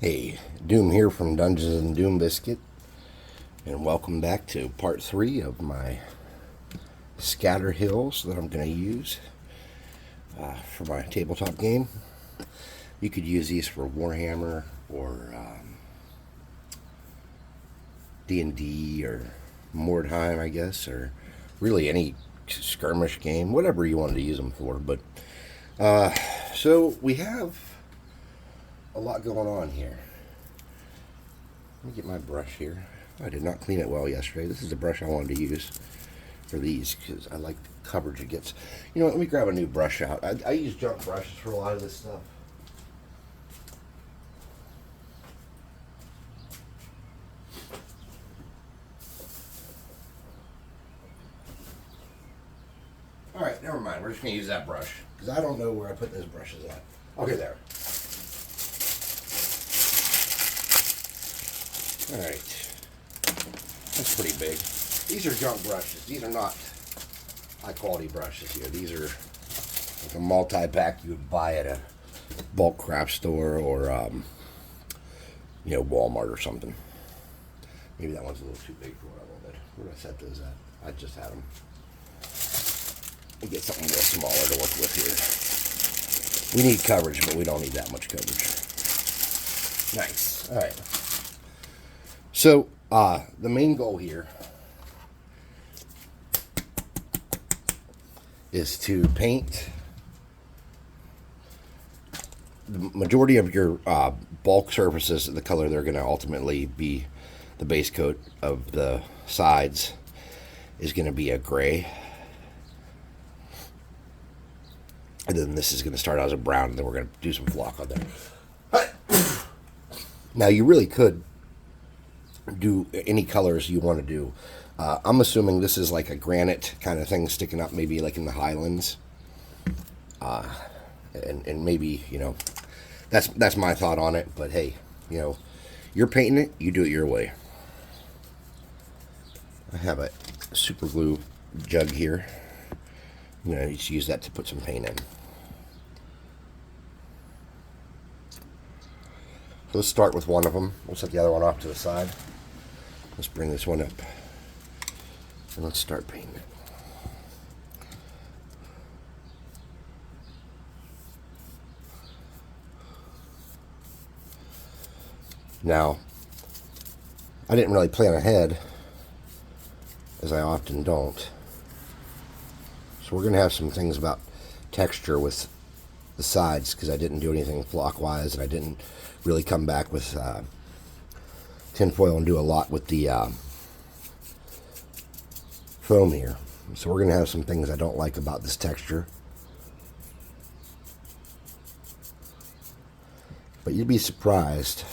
Hey, Doom here from Dungeons and Doom Biscuit, and welcome back to part 3 of my scatter hills that I'm going to use for my tabletop game. You could use these for Warhammer or D&D or Mordheim, I guess, or really any skirmish game, whatever you wanted to use them for. But so we have a lot going on here. Let me get my brush here. I did not clean it well yesterday. This is the brush I wanted to use for these because I like the coverage it gets. You know what, let me grab a new brush out. I use junk brushes for a lot of this stuff. Alright, never mind. We're just going to use that brush because I don't know where I put those brushes at. Okay, there. Alright. That's pretty big. These are junk brushes. These are not high quality brushes here. These are like a multi-pack you would buy at a bulk craft store or Walmart or something. Maybe that one's a little too big for what I wanted. Where did I set those at? I just had them. We get something a little smaller to work with here. We need coverage, but we don't need that much coverage. Nice. Alright. So, the main goal here is to paint the majority of your bulk surfaces the color they're going to ultimately be. The base coat of the sides is going to be a gray. And then this is going to start out as a brown, and then we're going to do some flock on there. Now, you really could do any colors you want to do. I'm assuming this is like a granite kind of thing sticking up, maybe like in the Highlands. And maybe, that's my thought on it. But hey, you're painting it, you do it your way. I have a super glue jug here. I'm going to just use that to put some paint in. So let's start with one of them. We'll set the other one off to the side. Let's bring this one up. And let's start painting it. Now, I didn't really plan ahead, as I often don't. So we're going to have some things about texture with the sides, because I didn't do anything flock-wise, and I didn't really come back with tinfoil and do a lot with the foam here. So we're going to have some things I don't like about this texture. But you'd be surprised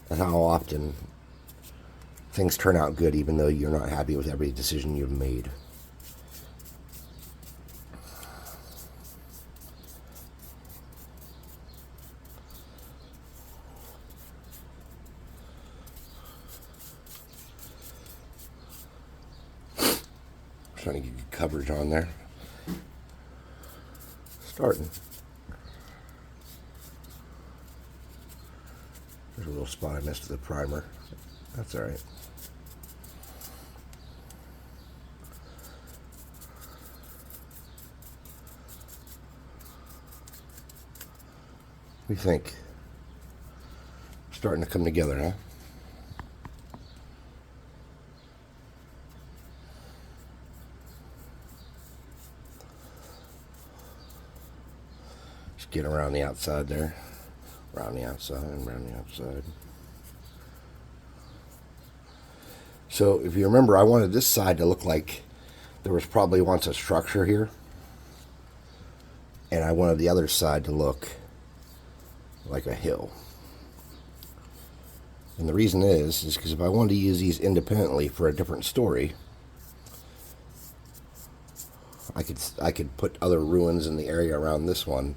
at how often things turn out good even though you're not happy with every decision you've made. Trying to get good coverage on there. Starting. There's a little spot I missed with the primer. That's alright. What do you think? Starting to come together, huh? Just get around the outside there. Around the outside and around the outside. So if you remember, I wanted this side to look like there was probably once a structure here. And I wanted the other side to look like a hill. And the reason is because if I wanted to use these independently for a different story, I could put other ruins in the area around this one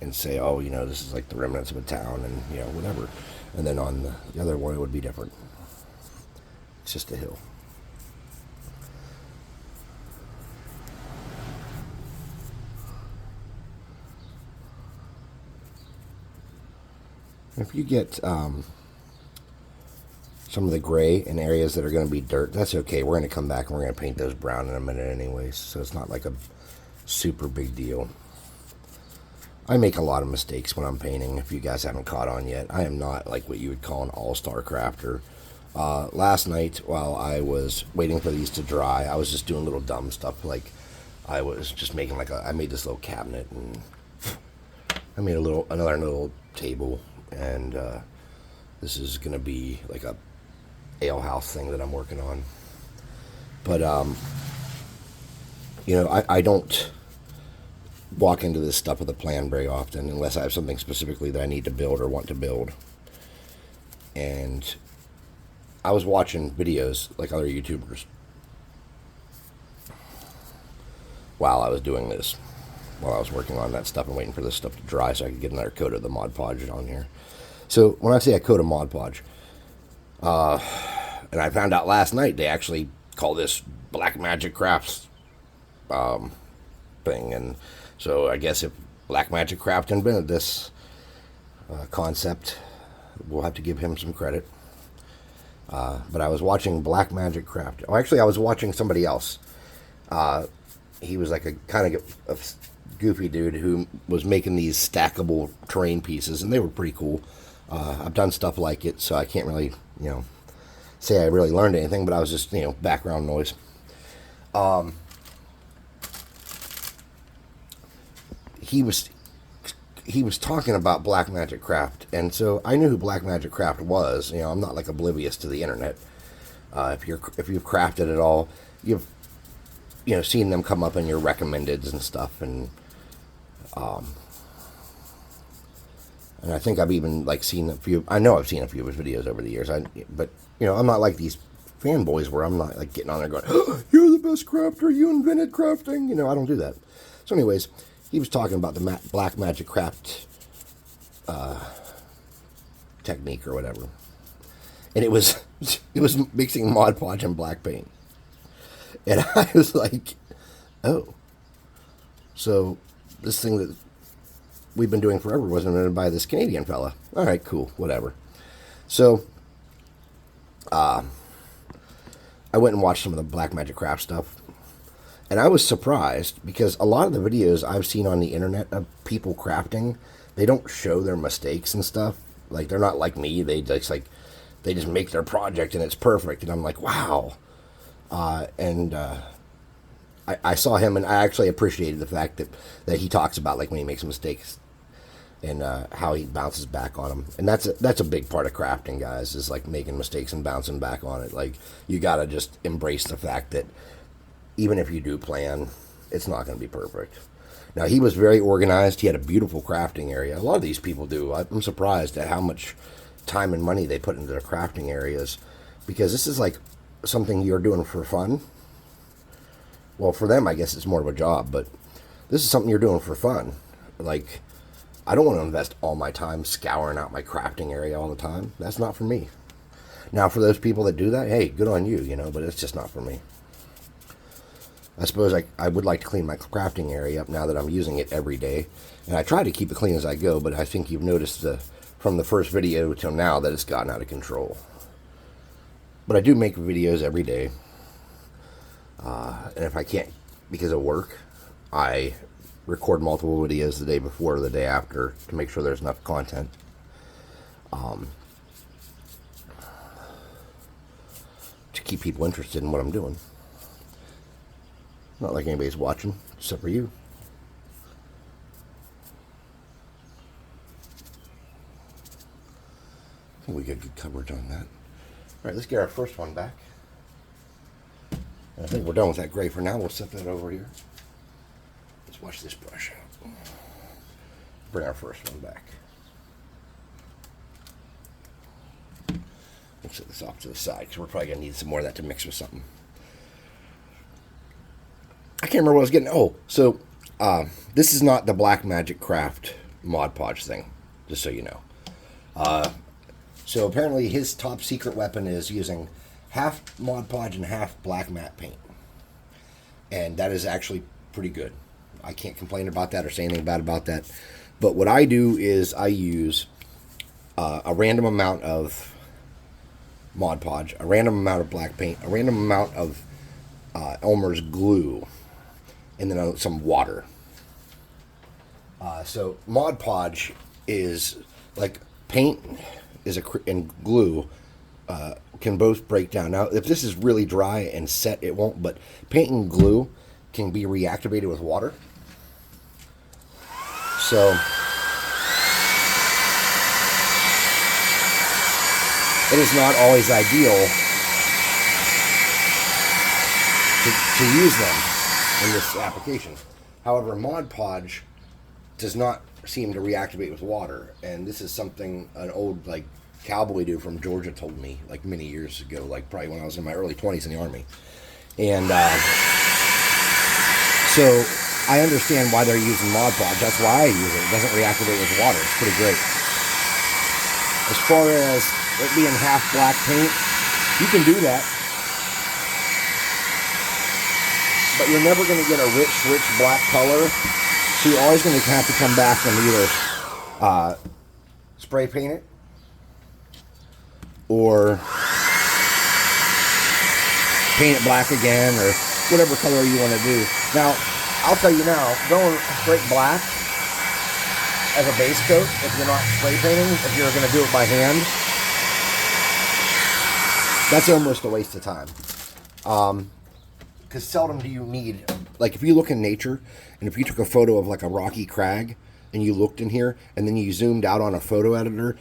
and say, oh, this is like the remnants of a town and, whatever. And then on the other one, it would be different. It's just a hill. If you get some of the gray in areas that are going to be dirt, that's okay. We're going to come back and we're going to paint those brown in a minute anyways, so it's not like a super big deal. I make a lot of mistakes when I'm painting, if you guys haven't caught on yet. I am not like what you would call an all-star crafter. Last night, while I was waiting for these to dry, I was just doing little dumb stuff. Like, I was just making I made this little cabinet, and I made another little table, and this is going to be like a ale house thing that I'm working on. But, I don't walk into this stuff with a plan very often unless I have something specifically that I need to build or want to build. And I was watching videos like other YouTubers while I was doing this, while I was working on that stuff and waiting for this stuff to dry so I could get another coat of the Mod Podge on here. So when I say a coat of Mod Podge, and I found out last night they actually call this Black Magic Crafts thing. And so I guess if Black Magic Craft invented this concept, we'll have to give him some credit. But I was watching Black Magic Craft. Oh, actually, I was watching somebody else. He was like a kind of a goofy dude who was making these stackable terrain pieces, and they were pretty cool. I've done stuff like it, so I can't really, say I really learned anything, but I was just, background noise. He was talking about Black Magic Craft, and so I knew who Black Magic Craft was. I'm not like oblivious to the internet. If you've crafted at all, you've seen them come up in your recommendeds and stuff, and I think I've even seen a few. I know I've seen a few of his videos over the years. But I'm not like these fanboys where I'm not getting on there going, oh, "You're the best crafter. You invented crafting." I don't do that. So, anyways, he was talking about the Black Magic Craft technique or whatever, and it was mixing Mod Podge and black paint, and I was like, "Oh, so this thing that we've been doing forever was invented by this Canadian fella." All right, cool, whatever. So, I went and watched some of the Black Magic Craft stuff. And I was surprised because a lot of the videos I've seen on the internet of people crafting, they don't show their mistakes and stuff. Like, they're not like me. They just make their project and it's perfect. And I'm like, wow. I saw him, and I actually appreciated the fact that he talks about when he makes mistakes and how he bounces back on them. And that's a big part of crafting, guys, is making mistakes and bouncing back on it. You got to just embrace the fact that even if you do plan, it's not going to be perfect. Now, he was very organized. He had a beautiful crafting area. A lot of these people do. I'm surprised at how much time and money they put into their crafting areas, because this is something you're doing for fun. Well, for them, I guess it's more of a job, but this is something you're doing for fun. I don't want to invest all my time scouring out my crafting area all the time. That's not for me. Now, for those people that do that, hey, good on you, but it's just not for me. I suppose I would like to clean my crafting area up now that I'm using it every day. And I try to keep it clean as I go, but I think you've noticed from the first video till now that it's gotten out of control. But I do make videos every day. And if I can't because of work, I record multiple videos the day before or the day after to make sure there's enough content. To keep people interested in what I'm doing. Not like anybody's watching, except for you. I think we got good coverage on that. All right, let's get our first one back. I think we're done with that gray for now. We'll set that over here. Let's wash this brush out. Bring our first one back. Let's set this off to the side because we're probably going to need some more of that to mix with something. I can't remember what I was getting. Oh, so this is not the Black Magic Craft Mod Podge thing, just so you know. So apparently his top secret weapon is using half Mod Podge and half black matte paint. And that is actually pretty good. I can't complain about that or say anything bad about that. But what I do is I use a random amount of Mod Podge, a random amount of black paint, a random amount of Elmer's glue, and then some water. So Mod Podge is like paint is and glue can both break down. Now, if this is really dry and set, it won't. But paint and glue can be reactivated with water. So it is not always ideal to use them in this application. However, Mod Podge does not seem to reactivate with water, and this is something an old like cowboy dude from Georgia told me like many years ago, like probably when I was in my early 20s in the Army. And so I understand why they're using Mod Podge. That's why I use it. It doesn't reactivate with water. It's pretty great. As far as it being half black paint, you can do that, but you're never going to get a rich black color. So you're always going to have to come back and either spray paint it or paint it black again, or whatever color you want to do. Now, I'll tell you now, going straight black as a base coat, if you're not spray painting, if you're going to do it by hand, that's almost a waste of time. Because seldom do you need, like if you look in nature, and if you took a photo of like a rocky crag, and you looked in here, and then you zoomed out on a photo editor,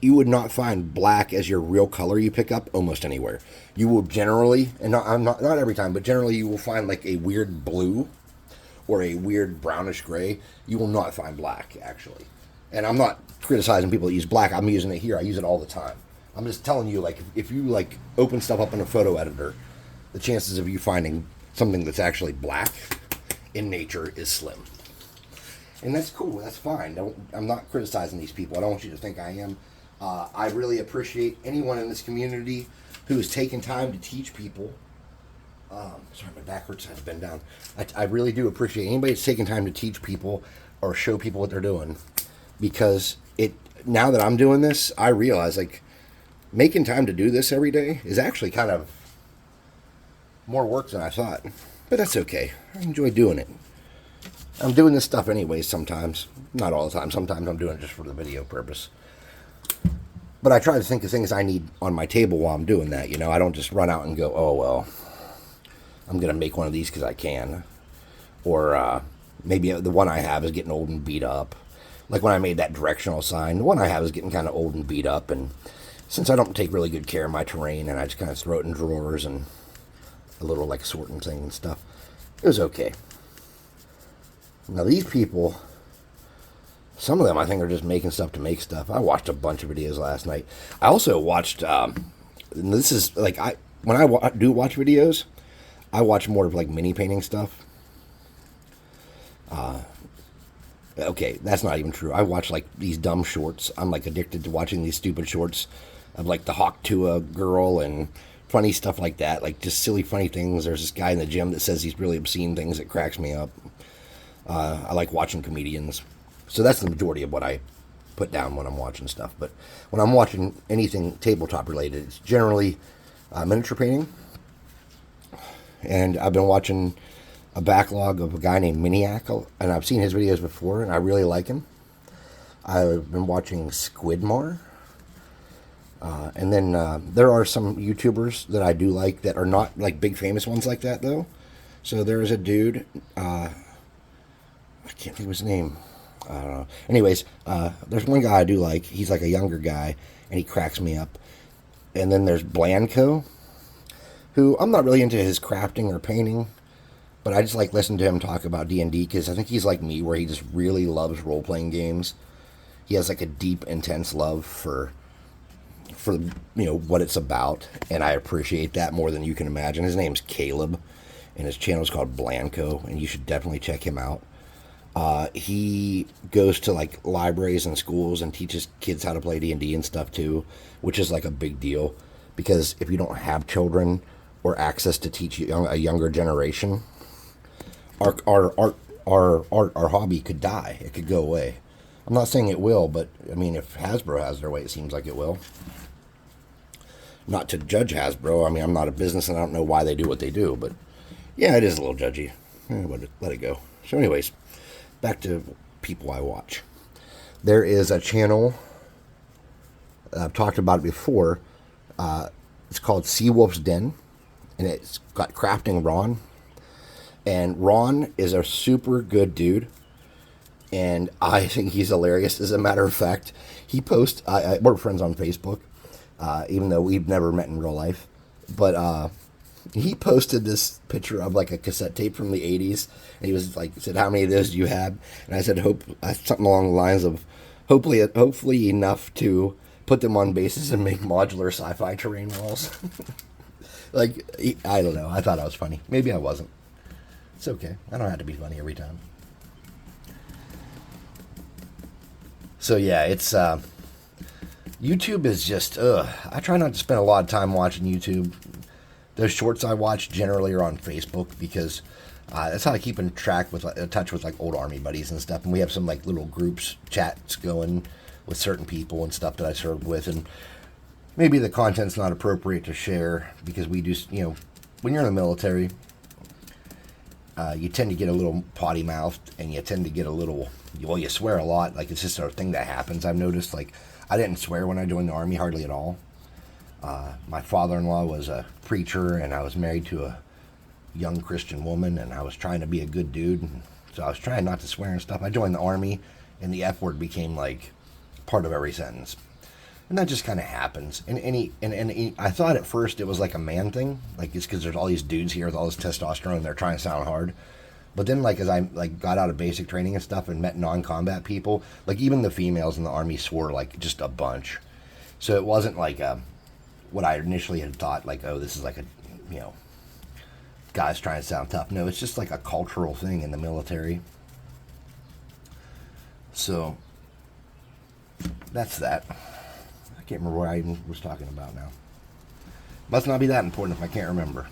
you would not find black as your real color you pick up almost anywhere. You will generally, and not every time, but generally you will find like a weird blue, or a weird brownish gray. You will not find black, actually. And I'm not criticizing people that use black. I'm using it here. I use it all the time. I'm just telling you, like, if you like open stuff up in a photo editor, the chances of you finding something that's actually black in nature is slim. And that's cool. That's fine. I'm not criticizing these people. I don't want you to think I am. I really appreciate anyone in this community who is taking time to teach people. Sorry, my back hurts. I have to bend down. I really do appreciate anybody that's taking time to teach people or show people what they're doing. Because now that I'm doing this, I realize, like, making time to do this every day is actually kind of more work than I thought. But that's okay. I enjoy doing it. I'm doing this stuff anyways sometimes. Not all the time. Sometimes I'm doing it just for the video purpose. But I try to think of things I need on my table while I'm doing that. You know, I don't just run out and go, oh, well, I'm going to make one of these because I can. Or maybe the one I have is getting old and beat up. Like when I made that directional sign, the one I have is getting kind of old and beat up. And since I don't take really good care of my terrain and I just kind of throw it in drawers and a little like sorting thing and stuff, it was okay. Now these people, some of them I think are just making stuff to make stuff. I watched a bunch of videos last night. I also watched, and this is like, when I do watch videos, I watch more of like mini painting stuff. Okay, that's not even true. I watch like these dumb shorts. I'm like addicted to watching these stupid shorts of like the Hawk Tua girl and funny stuff like that. Like just silly funny things. There's this guy in the gym that says these really obscene things that cracks me up. I like watching comedians. So that's the majority of what I put down when I'm watching stuff. But when I'm watching anything tabletop related, it's generally miniature painting. And I've been watching a backlog of a guy named Miniac, and I've seen his videos before, and I really like him. I've been watching Squidmar. And then there are some YouTubers that I do like that are not like big famous ones like that, though. So there's a dude, I can't think of his name. I don't know. Anyways, there's one guy I do like. He's like a younger guy, and he cracks me up. And then there's Blanco, who I'm not really into his crafting or painting, but I just like listening to him talk about D&D because I think he's like me, where he just really loves role-playing games. He has like a deep, intense love for you know what it's about, and I appreciate that more than you can imagine. His name's Caleb, and his channel is called Blanco, and you should definitely check him out. He goes to like libraries and schools and teaches kids how to play D&D and stuff too, which is like a big deal, because if you don't have children or access to teach a younger generation, our hobby could die. It could go away. I'm not saying it will, but I mean, if Hasbro has their way, it seems like it will. Not to judge Hasbro. I mean, I'm not a business and I don't know why they do what they do, but yeah, it is a little judgy. Let it go. So, anyways, back to people I watch. There is a channel, I've talked about it before. It's called Seawolf's Den, and it's got Crafting Ron. And Ron is a super good dude, and I think he's hilarious. As a matter of fact, he posts, we're friends on Facebook, even though we've never met in real life. But he posted this picture of like a cassette tape from the 80s, and he was like, said, "How many of those do you have?" And I said, something along the lines of, hopefully enough to put them on bases and make modular sci-fi terrain walls. Like, I don't know. I thought I was funny. Maybe I wasn't. It's okay. I don't have to be funny every time. So yeah, it's YouTube is just I try not to spend a lot of time watching YouTube. Those shorts I watch generally are on Facebook because that's how I keep in touch with like old Army buddies and stuff. And we have some like little groups chats going with certain people and stuff that I served with, and maybe the content's not appropriate to share because we do, when you're in the military, you tend to get a little potty mouthed and you tend to get a little, well, you swear a lot. Like, it's just a thing that happens. I've noticed, like, I didn't swear when I joined the Army hardly at all. My father-in-law was a preacher, and I was married to a young Christian woman, and I was trying to be a good dude, and so I was trying not to swear and stuff. I joined the Army, and the F word became like part of every sentence, and that just kind of happens. And I thought at first it was like a man thing, like it's because there's all these dudes here with all this testosterone, and they're trying to sound hard. But then, like, as I like got out of basic training and stuff and met non-combat people, like even the females in the Army swore like just a bunch. So it wasn't like what I initially had thought, like, oh, this is like a guys trying to sound tough. No, it's just like a cultural thing in the military. So that's that. I can't remember what I even was talking about now. Must not be that important if I can't remember.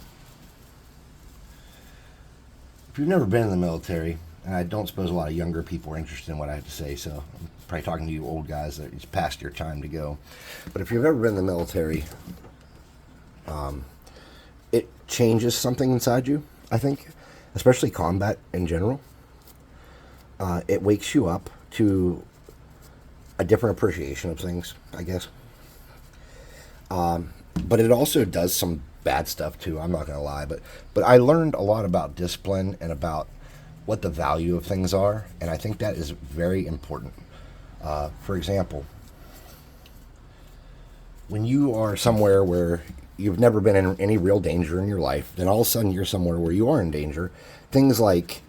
If you've never been in the military, and I don't suppose a lot of younger people are interested in what I have to say, so I'm probably talking to you old guys that it's past your time to go. But if you've ever been in the military, it changes something inside you, I think, especially combat in general. It wakes you up to a different appreciation of things, I guess. But it also does some bad stuff too. I'm not going to lie, but I learned a lot about discipline and about what the value of things are, and I think that is very important. For example, when you are somewhere where you've never been in any real danger in your life, then all of a sudden you're somewhere where you are in danger. Things like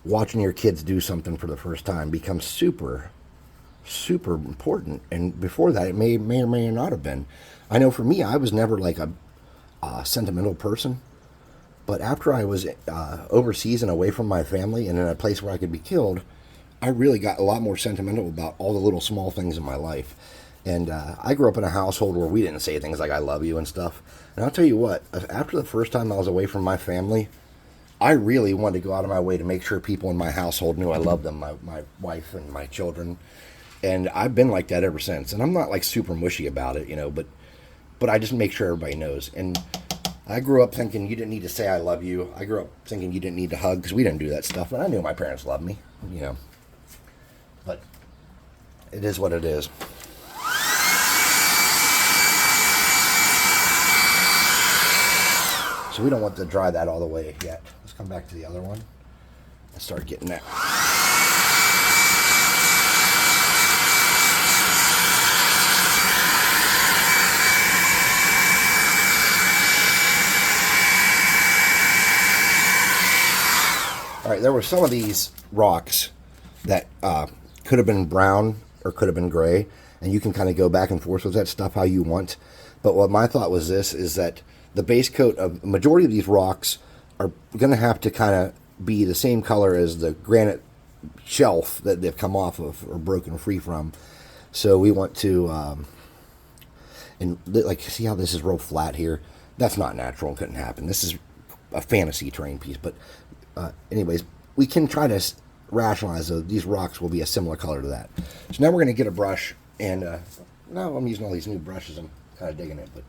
watching your kids do something for the first time becomes super important, and before that it may or may not have been. I know for me, I was never like a sentimental person, but after I was overseas and away from my family and in a place where I could be killed, I really got a lot more sentimental about all the little small things in my life. And I grew up in a household where we didn't say things like "I love you" and stuff. And I'll tell you what, after the first time I was away from my family, I really wanted to go out of my way to make sure people in my household knew I loved them, my wife and my children. And I've been like that ever since. And I'm not like super mushy about it, but I just make sure everybody knows. And I grew up thinking you didn't need to say "I love you." I grew up thinking you didn't need to hug because we didn't do that stuff. But I knew my parents loved me, But it is what it is. So we don't want to dry that all the way yet. Let's come back to the other one and start getting that. All right, there were some of these rocks that could have been brown or could have been gray, and you can kind of go back and forth with that stuff how you want. But what my thought was this, is that the base coat of the majority of these rocks are going to have to kind of be the same color as the granite shelf that they've come off of or broken free from. So we want to, see how this is real flat here? That's not natural and couldn't happen. This is a fantasy terrain piece, but anyways, we can try to rationalize that these rocks will be a similar color to that. So now we're going to get a brush, and now I'm using all these new brushes. I'm kind of digging it, but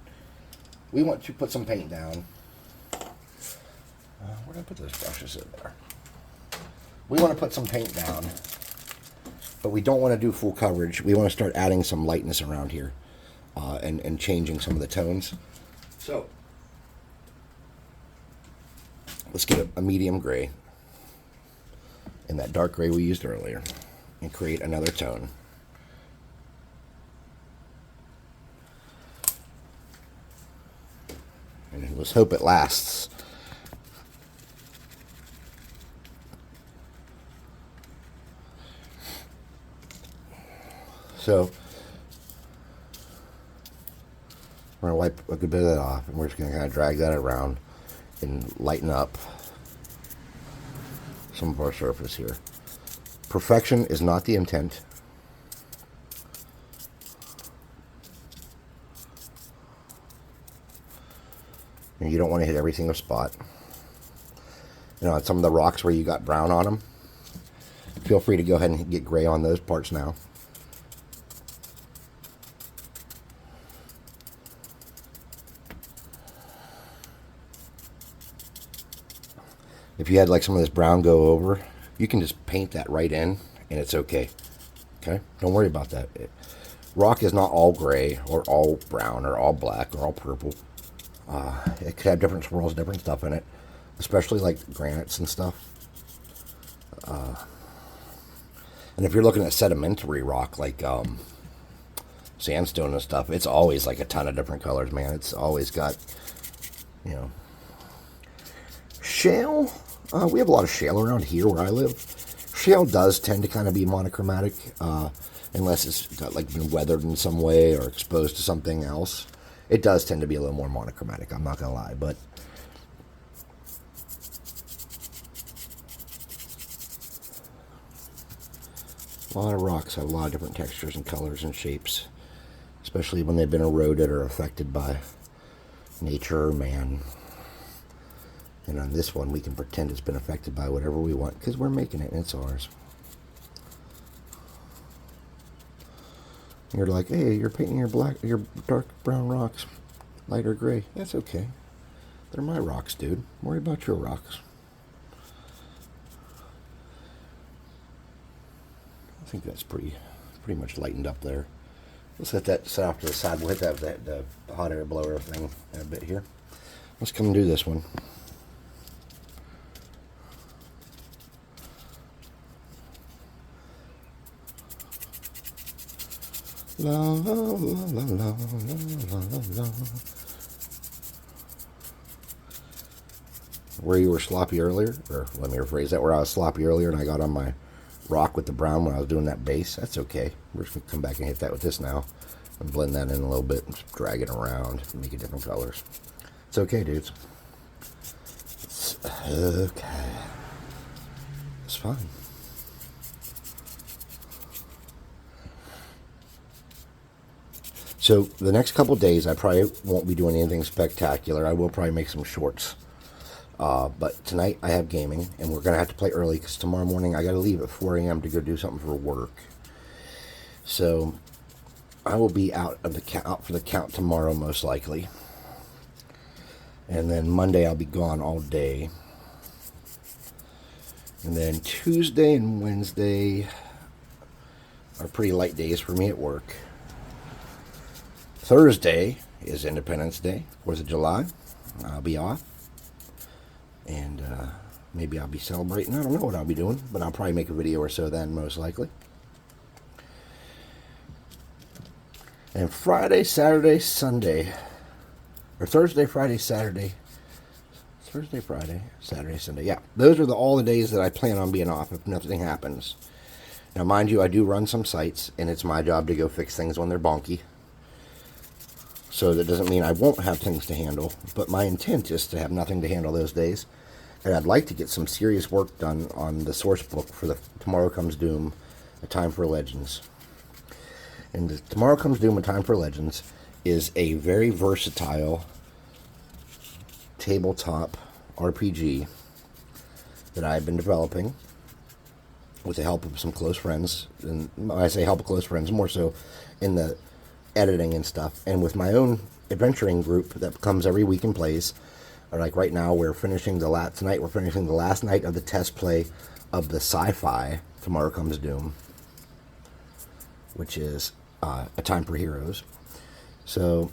we want to put some paint down. Where did I put those brushes in there? We want to put some paint down, but we don't want to do full coverage. We want to start adding some lightness around here and changing some of the tones. So let's get a medium gray in that dark gray we used earlier and create another tone. And let's hope it lasts. So we're going to wipe a good bit of that off, and we're just going to kind of drag that around and lighten up some of our surface here. Perfection is not the intent. And you don't want to hit every single spot. You know, on some of the rocks where you got brown on them, feel free to go ahead and get gray on those parts now. If you had like some of this brown go over, you can just paint that right in and it's okay. Okay? Don't worry about that. Rock is not all gray or all brown or all black or all purple. It could have different swirls, different stuff in it, especially like granites and stuff. And if you're looking at sedimentary rock like sandstone and stuff, it's always like a ton of different colors, man. It's always got, you know, shale. We have a lot of shale around here where I live. Shale does tend to kind of be monochromatic, unless it's got like been weathered in some way or exposed to something else. It does tend to be a little more monochromatic, I'm not gonna lie, but a lot of rocks have a lot of different textures and colors and shapes, especially when they've been eroded or affected by nature or man. And on this one, we can pretend it's been affected by whatever we want because we're making it and it's ours. You're like, hey, you're painting your dark brown rocks lighter gray. That's okay. They're my rocks, dude. Worry about your rocks. I think that's pretty much lightened up there. Let's let that set off to the side. We'll hit that hot air blower thing in a bit here. Let's come and do this one. La la la la la la la la. Where you were sloppy earlier, or let me rephrase that, where I was sloppy earlier and I got on my rock with the brown when I was doing that base, that's okay. We're just going to come back and hit that with this now and blend that in a little bit and just drag it around and make it different colors. It's okay, dudes. It's okay. It's fine. So the next couple days, I probably won't be doing anything spectacular. I will probably make some shorts. But tonight I have gaming, and we're going to have to play early because tomorrow morning I got to leave at 4 a.m. to go do something for work. So I will be out for the count tomorrow most likely. And then Monday I'll be gone all day. And then Tuesday and Wednesday are pretty light days for me at work. Thursday is Independence Day, 4th of July. I'll be off. And maybe I'll be celebrating. I don't know what I'll be doing, but I'll probably make a video or so then, most likely. And Friday, Saturday, Sunday, or Thursday, Friday, Saturday, Thursday, Friday, Saturday, Sunday. Yeah, those are all the days that I plan on being off if nothing happens. Now, mind you, I do run some sites, and it's my job to go fix things when they're bonky. So that doesn't mean I won't have things to handle, but my intent is to have nothing to handle those days. And I'd like to get some serious work done on the source book for the Tomorrow Comes Doom, A Time for Legends. And the Tomorrow Comes Doom, A Time for Legends is a very versatile tabletop RPG that I've been developing. with the help of some close friends. And when I say help of close friends, more so in the editing and stuff. And with my own adventuring group that comes every week and plays. Like right now, we're finishing tonight we're finishing the last night of the test play of the sci-fi Tomorrow Comes Doom, which is A Time for Heroes. So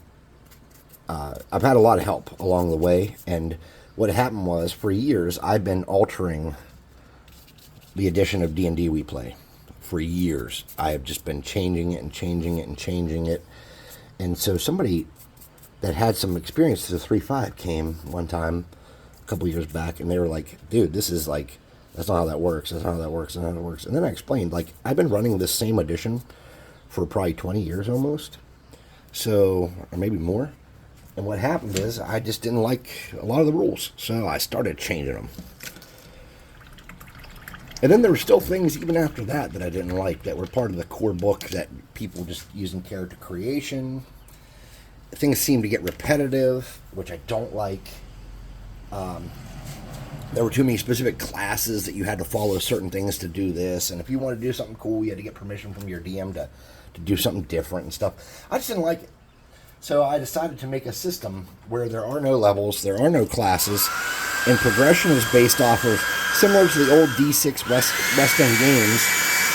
I've had a lot of help along the way, and what happened was, for years, I've been altering the edition of D&D we play. For years, I have just been changing it and changing it and changing it. And so somebody that had some experience to the 3.5 came one time a couple years back, and they were like, dude, this is like, that's not how that works, that's not how that works, that's not how that works. And then I explained, like, I've been running this same edition for probably 20 years almost, so, or maybe more. And what happened is, I just didn't like a lot of the rules, so I started changing them. And then there were still things, even after that, that I didn't like, that were part of the core book, that people just using character creation. Things seem to get repetitive, which I don't like. There were too many specific classes that you had to follow certain things to do this. And if you wanted to do something cool, you had to get permission from your DM to do something different and stuff. I just didn't like it. So I decided to make a system where there are no levels, there are no classes, and progression is based off of, similar to the old D6 West End games,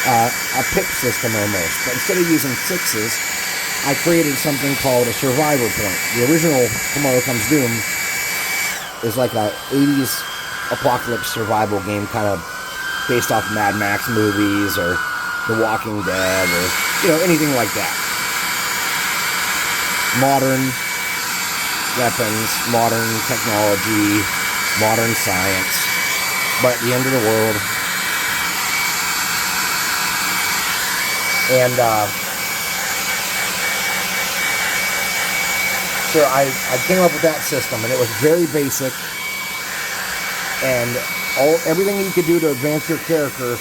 a pip system almost. But instead of using sixes, I created something called a survivor point. The original Tomorrow Comes Doom is like a 80s apocalypse survival game, kind of based off Mad Max movies or The Walking Dead or, anything like that. Modern weapons, modern technology, modern science, but at the end of the world. And so I came up with that system, and it was very basic, and everything you could do to advance your character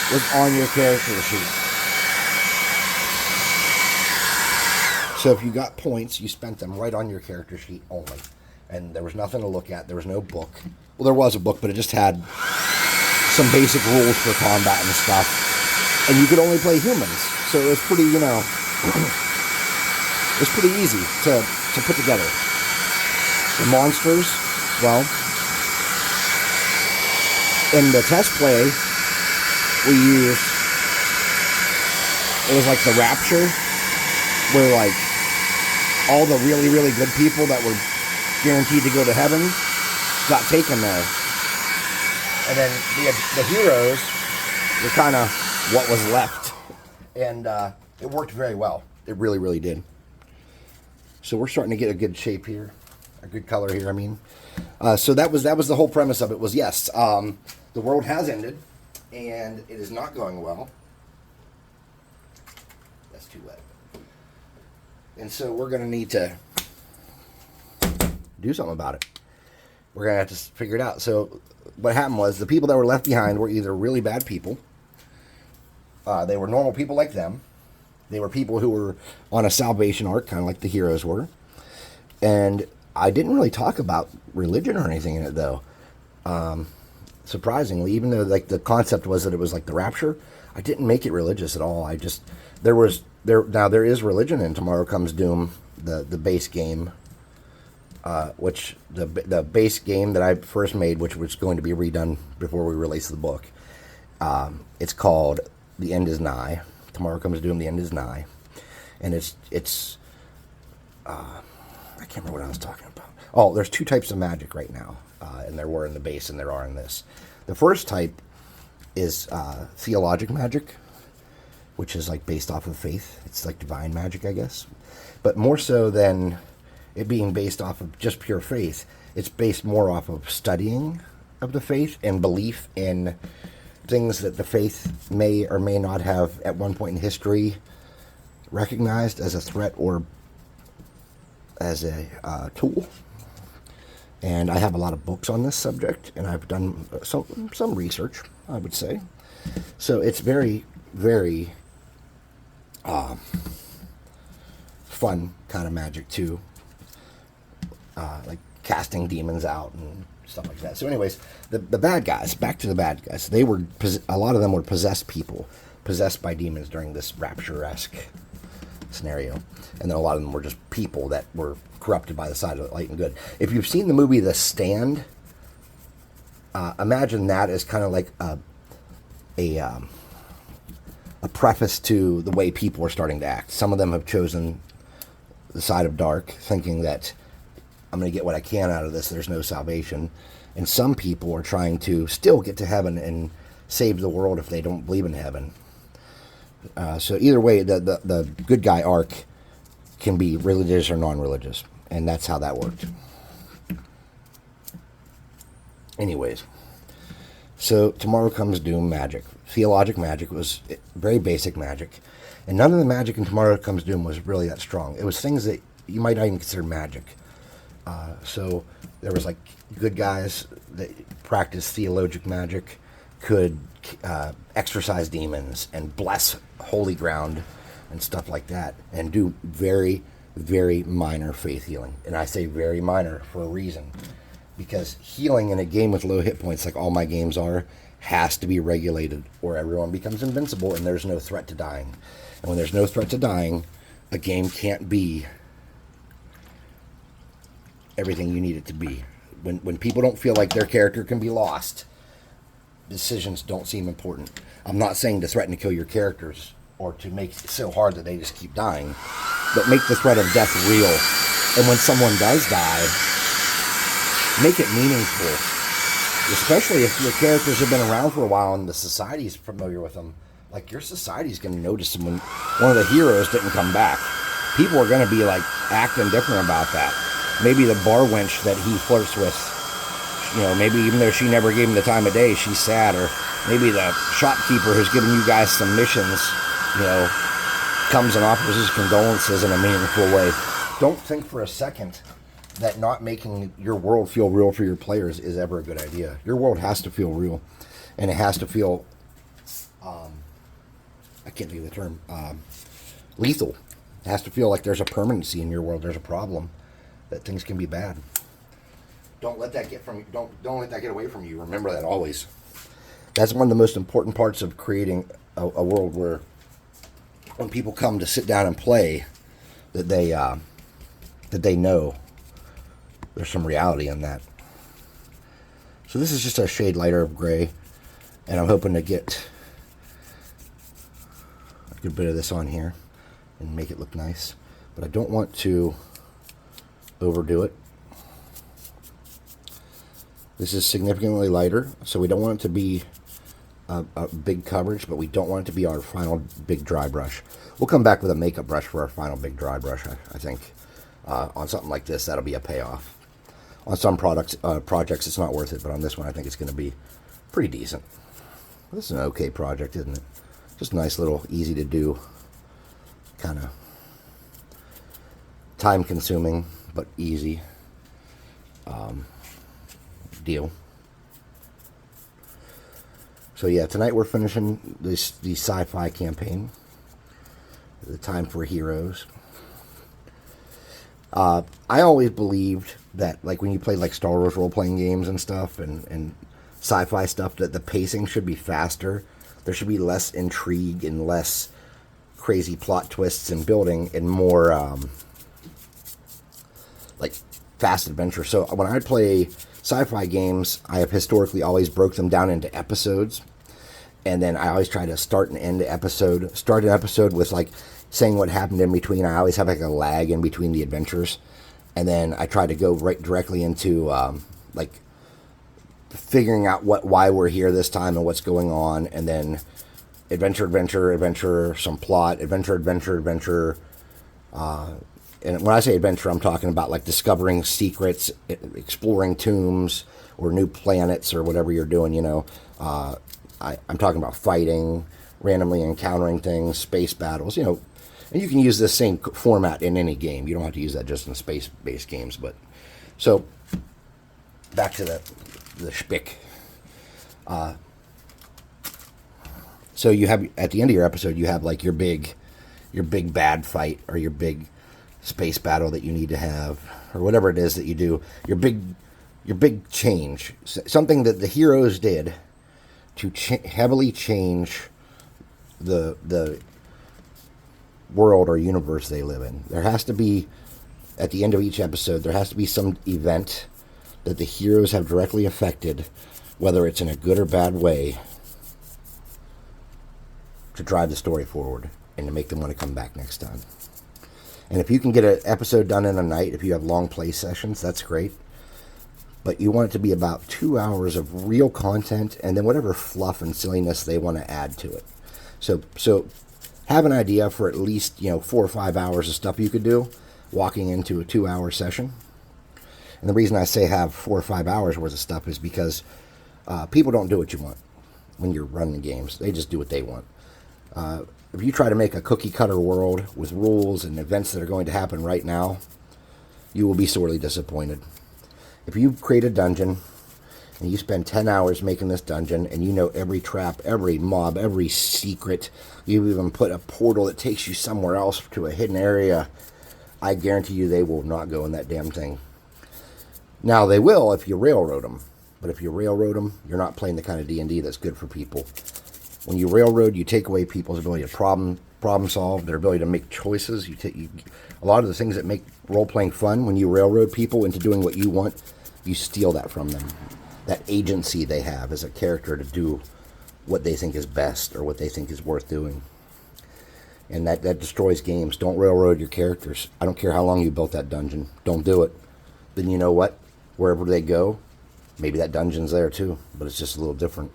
was on your character sheet. So if you got points, you spent them right on your character sheet only. And there was nothing to look at. There was no book. Well, there was a book, but it just had some basic rules for combat and stuff. And you could only play humans. So it was pretty, it was pretty easy to put together. The monsters, well, in the test play, we used, it was like the Rapture, where like all the really, really good people that were guaranteed to go to heaven got taken there. And then the heroes were kind of what was left. And it worked very well. It really, really did. So we're starting to get a good shape here. A good color here, I mean. So that was the whole premise of it was, yes, the world has ended, and it is not going well. That's too wet. And so we're going to need to do something about it. We're going to have to figure it out. So what happened was the people that were left behind were either really bad people. They were normal people like them. They were people who were on a salvation arc, kind of like the heroes were. And I didn't really talk about religion or anything in it, though. Surprisingly, even though like the concept was that it was like the rapture, I didn't make it religious at all. There is religion in Tomorrow Comes Doom, the base game, which the base game that I first made, which was going to be redone before we release the book. It's called The End Is Nigh. Tomorrow Comes Doom, The End Is Nigh, and it's I can't remember what I was talking about. Oh, there's two types of magic right now, and there were in the base, and there are in this. The first type is theologic magic, which is like based off of faith. It's like divine magic, I guess. But more so than it being based off of just pure faith, it's based more off of studying of the faith and belief in things that the faith may or may not have at one point in history recognized as a threat or as a tool. And I have a lot of books on this subject, and I've done some research, I would say. So it's very, very fun kind of magic too, like casting demons out and stuff like that. So, anyways, the bad guys. Back to the bad guys. They were a lot of them were possessed people, possessed by demons during this rapture-esque scenario, and then a lot of them were just people that were corrupted by the side of light and good. If you've seen the movie The Stand, imagine that as kind of like a preface to the way people are starting to act. Some of them have chosen the side of dark, thinking that I'm going to get what I can out of this. There's no salvation. And some people are trying to still get to heaven and save the world if they don't believe in heaven. So either way, the good guy arc can be religious or non-religious. And that's how that worked. Anyways. So Tomorrow Comes Doom magic. Theologic magic was very basic magic. And none of the magic in Tomorrow Comes Doom was really that strong. It was things that you might not even consider magic. So there was like good guys that practiced theologic magic could exorcise demons and bless holy ground and stuff like that and do very, very minor faith healing. And I say very minor for a reason. Because healing in a game with low hit points, like all my games are, has to be regulated or everyone becomes invincible and there's no threat to dying. And when there's no threat to dying, a game can't be everything you need it to be. When people don't feel like their character can be lost, decisions don't seem important. I'm not saying to threaten to kill your characters or to make it so hard that they just keep dying, but make the threat of death real. And when someone does die, make it meaningful. Especially if your characters have been around for a while and the society's familiar with them. Like, your society's going to notice them when one of the heroes didn't come back. People are going to be, like, acting different about that. Maybe the bar wench that he flirts with, you know, maybe even though she never gave him the time of day, she's sad. Or maybe the shopkeeper who's giving you guys some missions, you know, comes and offers his condolences in a meaningful way. Don't think for a second that not making your world feel real for your players is ever a good idea. Your world has to feel real. And it has to feel, I can't think of the term, lethal. It has to feel like there's a permanency in your world. There's a problem, that things can be bad. Don't let that get from don't let that get away from you. Remember that always. That's one of the most important parts of creating a world where when people come to sit down and play, that they know there's some reality in that. So this is just a shade lighter of gray, and I'm hoping to get a good bit of this on here and make it look nice, but I don't want to overdo it. This is significantly lighter, so we don't want it to be a big coverage, but we don't want it to be our final big dry brush. We'll come back with a makeup brush for our final big dry brush, I think. On something like this, that'll be a payoff. On some projects, it's not worth it, but on this one, I think it's going to be pretty decent. This is an okay project, isn't it? Just a nice little, easy to do, kind of time-consuming, but easy deal. So yeah, tonight we're finishing the sci-fi campaign, The Time for Heroes. I always believed that, like, when you play like Star Wars role-playing games and stuff, and sci-fi stuff, that the pacing should be faster. There should be less intrigue and less crazy plot twists and building, and more like fast adventure. So when I play sci-fi games, I have historically always broke them down into episodes, and then I always try to start and end the episode. Start an episode with like saying what happened in between. I always have like a lag in between the adventures, and then I try to go right directly into like figuring out why we're here this time and what's going on, and then adventure, some plot, adventure. And when I say adventure, I'm talking about like discovering secrets, exploring tombs or new planets or whatever you're doing, you know. I'm talking about fighting, randomly encountering things, space battles, you know. And you can use this same format in any game. You don't have to use that just in space-based games. But so back to the shtick. So you have, at the end of your episode, you have like your big bad fight, or your big space battle that you need to have, or whatever it is that you do. Your big your big change, something that the heroes did to heavily change the world or universe they live in. There has to be, at the end of each episode, there has to be some event that the heroes have directly affected, whether it's in a good or bad way, to drive the story forward and to make them want to come back next time. And if you can get an episode done in a night, if you have long play sessions, that's great. But you want it to be about 2 hours of real content and then whatever fluff and silliness they want to add to it. So have an idea for at least 4 or 5 hours of stuff you could do walking into a 2-hour session. And the reason I say have 4 or 5 hours worth of stuff is because people don't do what you want when you're running games. They just do what they want. If you try to make a cookie-cutter world with rules and events that are going to happen right now, you will be sorely disappointed. If you create a dungeon and you spend 10 hours making this dungeon and you know every trap, every mob, every secret, you even put a portal that takes you somewhere else to a hidden area, I guarantee you they will not go in that damn thing. Now, they will if you railroad them. But if you railroad them, you're not playing the kind of D&D that's good for people. When you railroad, you take away people's ability to problem solve, their ability to make choices. A lot of the things that make role-playing fun, when you railroad people into doing what you want, you steal that from them. That agency they have as a character to do what they think is best or what they think is worth doing. And that destroys games. Don't railroad your characters. I don't care how long you built that dungeon. Don't do it. Then you know what? Wherever they go, maybe that dungeon's there too, but it's just a little different.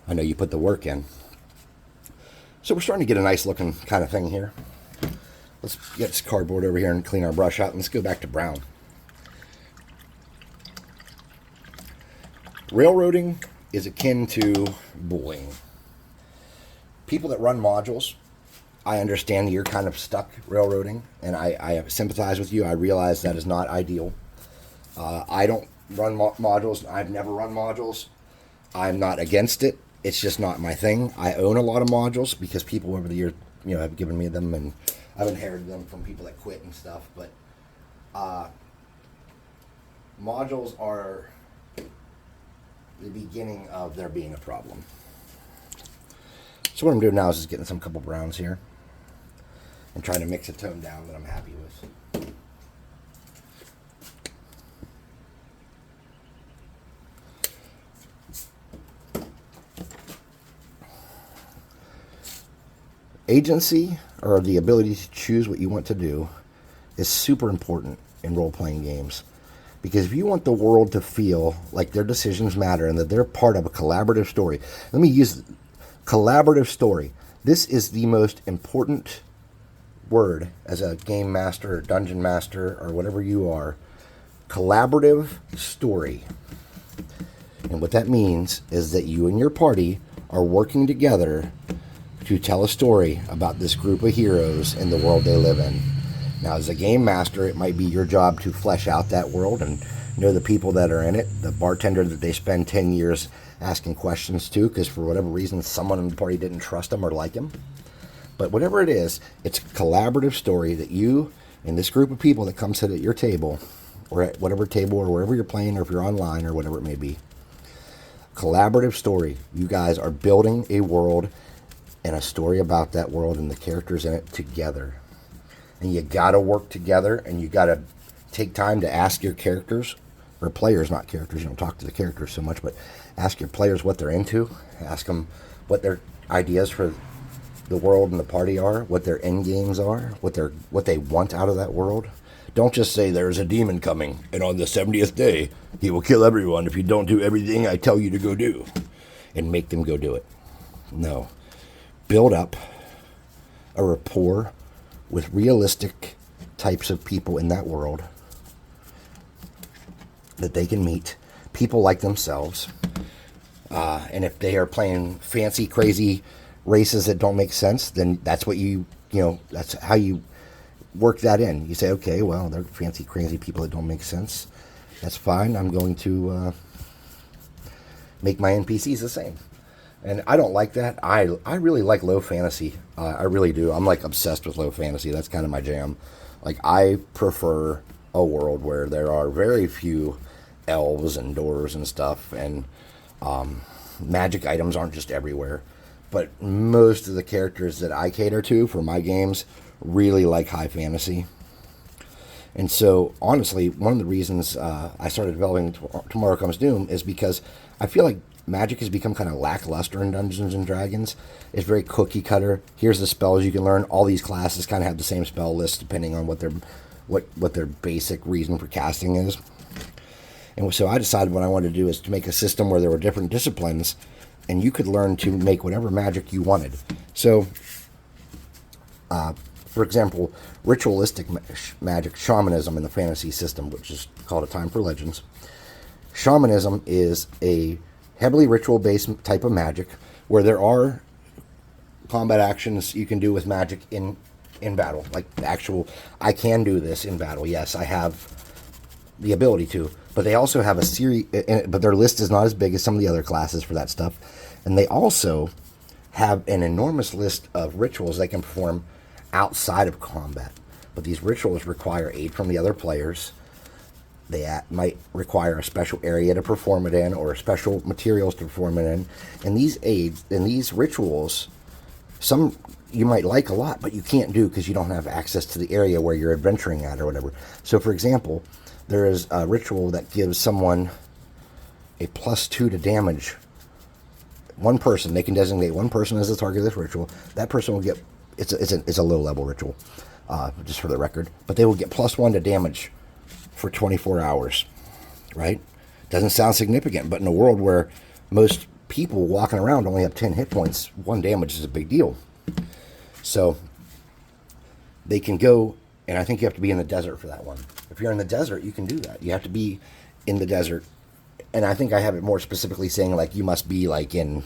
I know you put the work in. So we're starting to get a nice looking kind of thing here. Let's get this cardboard over here and clean our brush out, and let's go back to brown. Railroading is akin to bullying. People that run modules, I understand you're kind of stuck railroading, and I sympathize with you. I realize that is not ideal. I don't run modules. I've never run modules. I'm not against it. It's just not my thing. I own a lot of modules because people over the years, have given me them, and I've inherited them from people that quit and stuff. But modules are the beginning of there being a problem. So what I'm doing now is just getting some couple browns here and trying to mix a tone down that I'm happy with. Agency, or the ability to choose what you want to do, is super important in role-playing games. Because if you want the world to feel like their decisions matter and that they're part of a collaborative story, let me use collaborative story. This is the most important word as a game master or dungeon master or whatever you are. Collaborative story. And what that means is that you and your party are working together to tell a story about this group of heroes in the world they live in. Now, as a game master, it might be your job to flesh out that world and know the people that are in it, the bartender that they spend 10 years asking questions to because for whatever reason someone in the party didn't trust him or like him. But whatever it is, it's a collaborative story that you and this group of people that come sit at your table or at whatever table or wherever you're playing or if you're online or whatever it may be. Collaborative story. You guys are building a world and a story about that world and the characters in it together. And you gotta work together, and you gotta take time to ask your characters, or players, not characters, you don't talk to the characters so much, but ask your players what they're into, ask them what their ideas for the world and the party are, what their end games are, what they want out of that world. Don't just say there's a demon coming, and on the 70th day, he will kill everyone if you don't do everything I tell you to go do, and make them go do it. No. Build up a rapport with realistic types of people in that world that they can meet, people like themselves. And if they are playing fancy, crazy races that don't make sense, then that's what that's how you work that in. You say, okay, well, they're fancy, crazy people that don't make sense. That's fine. I'm going to make my NPCs the same. And I don't like that. I really like low fantasy. I really do. I'm like obsessed with low fantasy. That's kind of my jam. Like I prefer a world where there are very few elves and doors and stuff, and magic items aren't just everywhere. But most of the characters that I cater to for my games really like high fantasy. And so, honestly, one of the reasons I started developing Tomorrow Comes Doom is because I feel like Magic has become kind of lackluster in Dungeons and Dragons. It's very cookie cutter. Here's the spells you can learn. All these classes kind of have the same spell list depending on what their basic reason for casting is. And so I decided what I wanted to do is to make a system where there were different disciplines, and you could learn to make whatever magic you wanted. So, for example, ritualistic magic, shamanism in the fantasy system, which is called A Time for Legends. Shamanism is a heavily ritual-based type of magic where there are combat actions you can do with magic in battle. Like the actual, I can do this in battle. Yes, I have the ability to. But they also have a series, but their list is not as big as some of the other classes for that stuff. And they also have an enormous list of rituals they can perform outside of combat. But these rituals require aid from the other players. They might require a special area to perform it in, or special materials to perform it in. And these aids and these rituals, some you might like a lot, but you can't do because you don't have access to the area where you're adventuring at or whatever. So, for example, there is a ritual that gives someone a +2 to damage. One person, they can designate one person as the target of this ritual. That person will get, it's a low level ritual, just for the record, but they will get +1 to damage for 24 hours, right? Doesn't sound significant, but in a world where most people walking around only have 10 hit points, 1 damage is a big deal. So they can go, and I think you have to be in the desert for that one. If you're in the desert, you can do that. You have to be in the desert, and I think I have it more specifically saying like you must be like in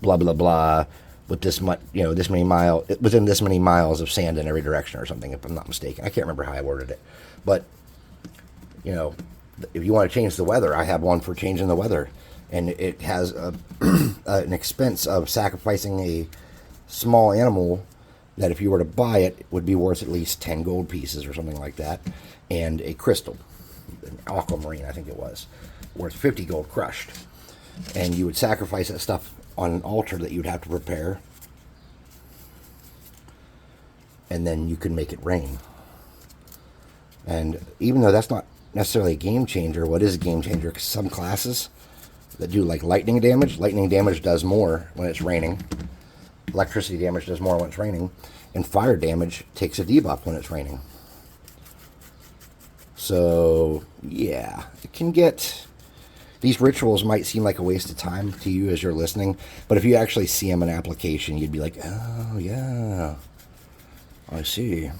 blah blah blah with this much, this many mile within this many miles of sand in every direction or something. If I'm not mistaken, I can't remember how I worded it, but if you want to change the weather, I have one for changing the weather, and it has an expense of sacrificing a small animal that if you were to buy it would be worth at least 10 gold pieces or something like that, and a crystal, an aquamarine I think it was, worth 50 gold crushed. And you would sacrifice that stuff on an altar that you'd have to prepare, and then you could make it rain. And even though that's not necessarily a game changer, what is a game changer? Because some classes that do like lightning damage does more when it's raining. Electricity damage does more when it's raining, and fire damage takes a debuff when it's raining. So yeah, it can get, these rituals might seem like a waste of time to you as you're listening, but if you actually see them in application, you'd be like, oh yeah, I see.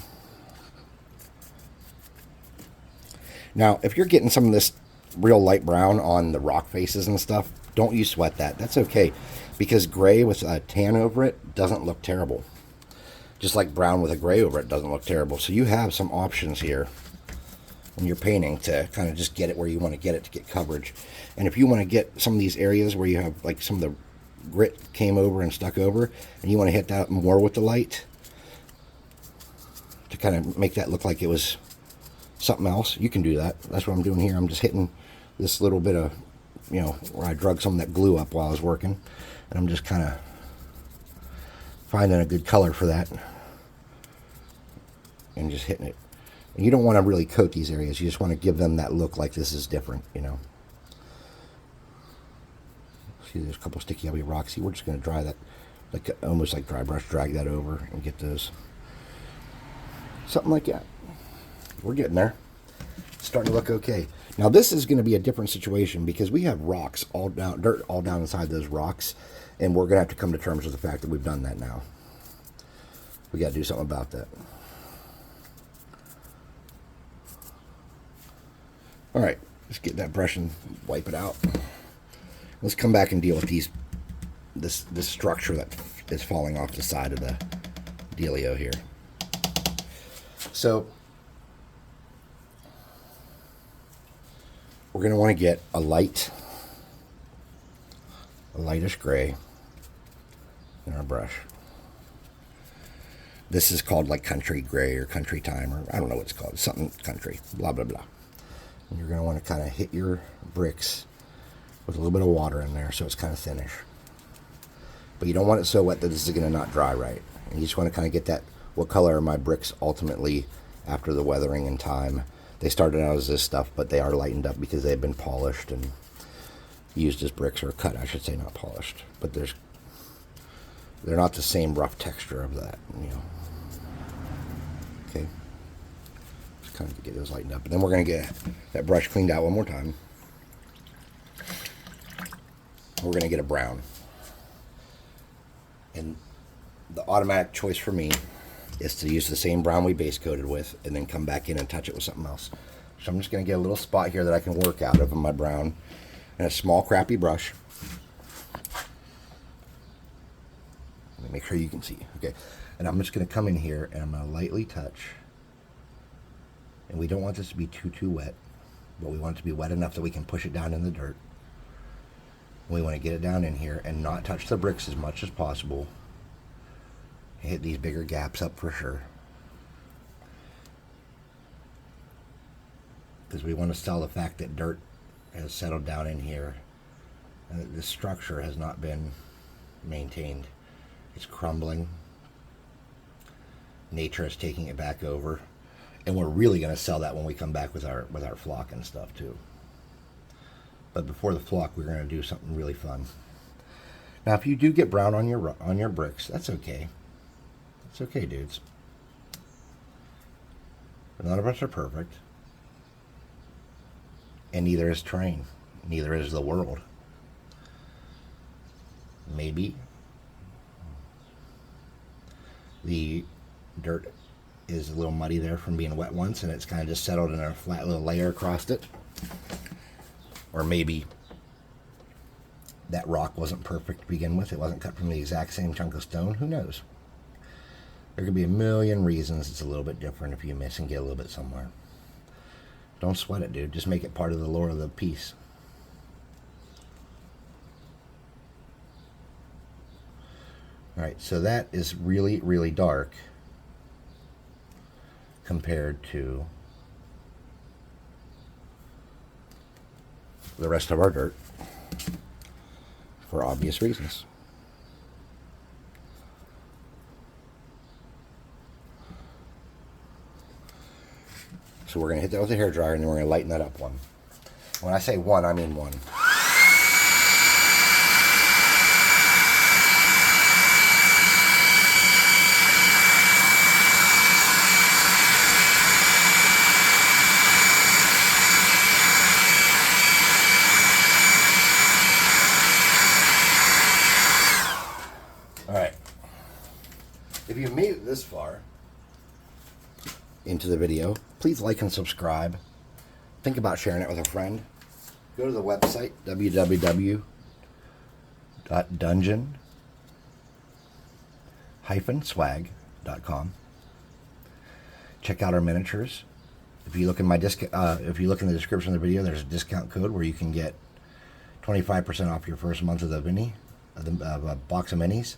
Now, if you're getting some of this real light brown on the rock faces and stuff, don't you sweat that. That's okay, because gray with a tan over it doesn't look terrible. Just like brown with a gray over it doesn't look terrible. So you have some options here when you're painting to kind of just get it where you want to get it to get coverage. And if you want to get some of these areas where you have like some of the grit came over and stuck over, and you want to hit that more with the light to kind of make that look like it was something else, you can do that. That's what I'm doing here. I'm just hitting this little bit of, where I drug some of that glue up while I was working, and I'm just kind of finding a good color for that and just hitting it. And you don't want to really coat these areas. You just want to give them that look like this is different, See, there's a couple sticky heavy rocks. See, we're just going to dry that, like almost like dry brush, drag that over and get those. Something like that. We're getting there. It's starting to look okay. Now this is going to be a different situation because we have rocks all down, dirt all down inside those rocks, and we're going to have to come to terms with the fact that we've done that now. We got to do something about that. All right, let's get that brush and wipe it out. Let's come back and deal with this structure that is falling off the side of the dealio here. So we're going to want to get a lightish gray in our brush. This is called like country gray or country time, or I don't know what it's called. Something country, blah, blah, blah. And you're going to want to kind of hit your bricks with a little bit of water in there so it's kind of thinnish. But you don't want it so wet that this is going to not dry right. And you just want to kind of get that, what color are my bricks ultimately after the weathering and time. They started out as this stuff, but they are lightened up because they've been polished and used as bricks, or cut, I should say, not polished. But they're not the same rough texture of that, you know. Okay. Just kind of get those lightened up. And then we're going to get that brush cleaned out one more time. We're going to get a brown. And the automatic choice for me is to use the same brown we base coated with and then come back in and touch it with something else. So I'm just going to get a little spot here that I can work out of my brown and a small crappy brush. Let me make sure you can see. Okay. And I'm just going to come in here and I'm going to lightly touch. And we don't want this to be too wet, but we want it to be wet enough that we can push it down in the dirt. We want to get it down in here and not touch the bricks as much as possible. Hit these bigger gaps up for sure. Because we want to sell the fact that dirt has settled down in here and that the structure has not been maintained. It's crumbling. Nature is taking it back over. And we're really going to sell that when we come back with our flock and stuff too. But before the flock, we're going to do something really fun. Now, if you do get brown on your bricks, that's okay. It's okay, dudes. But none of us are perfect. And neither is terrain. Neither is the world. Maybe the dirt is a little muddy there from being wet once, and it's kind of just settled in a flat little layer across it. Or maybe that rock wasn't perfect to begin with. It wasn't cut from the exact same chunk of stone. Who knows? There could be a million reasons it's a little bit different if you miss and get a little bit somewhere. Don't sweat it, dude. Just make it part of the lore of the piece. Alright, so that is really, really dark compared to the rest of our dirt for obvious reasons. So we're going to hit that with a hairdryer, and then we're going to lighten that up one. When I say one, I mean one. Alright. If you made it this far into the video, please like and subscribe. Think about sharing it with a friend. Go to the website www.dungeon-swag.com. Check out our miniatures. If you look in if you look in the description of the video, there's a discount code where you can get 25% off your first month of the box of minis.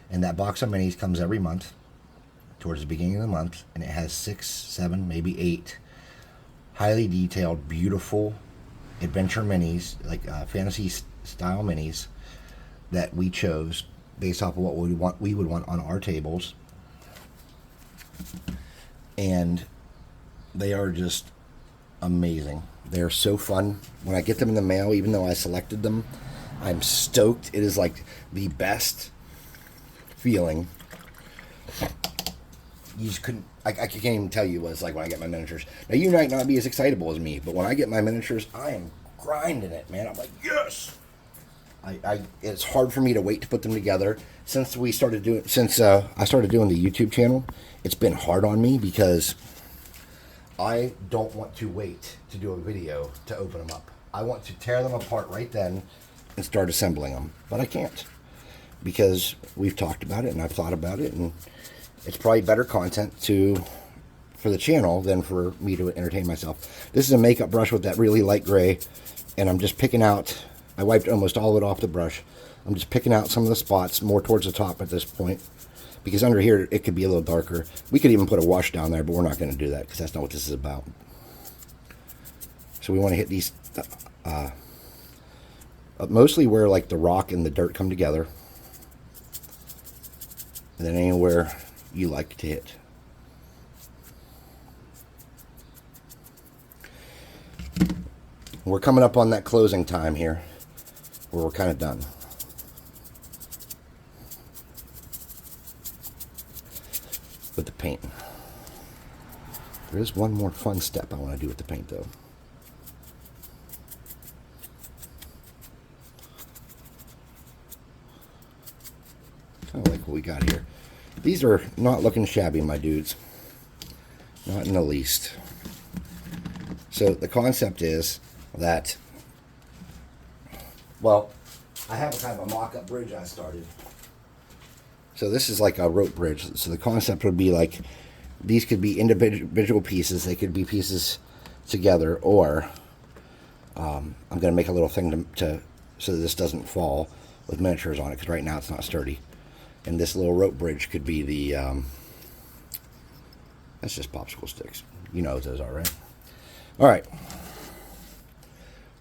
And that box of minis comes every month towards the beginning of the month, and it has 6, 7, maybe 8 highly detailed, beautiful adventure minis, like fantasy style minis that we chose based off of what we would want on our tables. And they are just amazing. They're so fun. When I get them in the mail, even though I selected them, I'm stoked. It is like the best feeling. You just couldn't, I can't even tell you what it's like when I get my miniatures. Now, you might not be as excitable as me, but when I get my miniatures, I am grinding it, man. I'm like, yes! It's hard for me to wait to put them together. Since I started doing the YouTube channel, it's been hard on me because I don't want to wait to do a video to open them up. I want to tear them apart right then and start assembling them, but I can't because we've talked about it and I've thought about it, and it's probably better content for the channel than for me to entertain myself. This is a makeup brush with that really light gray, and I'm just picking out, I wiped almost all of it off the brush. I'm just picking out some of the spots more towards the top at this point, because under here it could be a little darker. We could even put a wash down there, but we're not going to do that because that's not what this is about. So we want to hit these mostly where like the rock and the dirt come together, and then anywhere you like to hit. We're coming up on that closing time here where we're kind of done. With the paint. There is one more fun step I want to do with the paint though. Kind of like what we got here. These are not looking shabby, my dudes. Not in the least. So the concept is that, well, I have a kind of a mock-up bridge I started. So this is like a rope bridge. So the concept would be like, these could be individual pieces. They could be pieces together, or I'm going to make a little thing to so that this doesn't fall with miniatures on it, because right now it's not sturdy. And this little rope bridge could be the, that's just popsicle sticks. You know what those are, right? All right.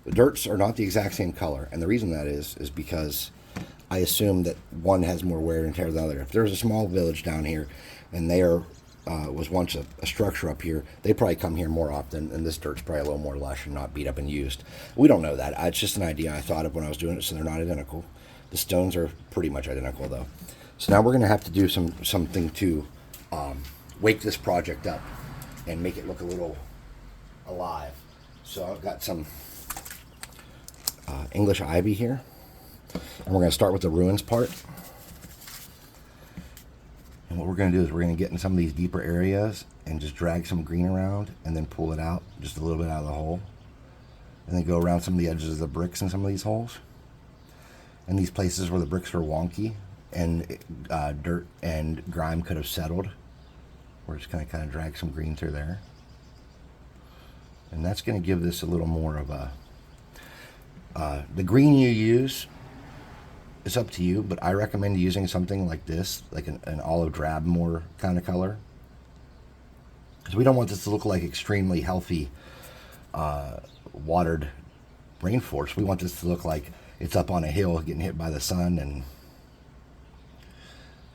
The dirts are not the exact same color, and the reason that is because I assume that one has more wear and tear than the other. If there's a small village down here, and there was once a structure up here, they probably come here more often, and this dirt's probably a little more lush and not beat up and used. We don't know that. It's just an idea I thought of when I was doing it, so they're not identical. The stones are pretty much identical, though. So now we're going to have to do something to wake this project up and make it look a little alive. So I've got some English ivy here, and we're going to start with the ruins part. And what we're going to do is we're going to get in some of these deeper areas and just drag some green around and then pull it out just a little bit out of the hole, and then go around some of the edges of the bricks in some of these holes, and these places where the bricks are wonky and dirt and grime could have settled, we're just going to kind of drag some green through there. And that's going to give this a little more of a, the green you use is up to you, but I recommend using something like this, like an olive drab more kind of color. Because we don't want this to look like extremely healthy, watered rainforest. We want this to look like it's up on a hill getting hit by the sun, and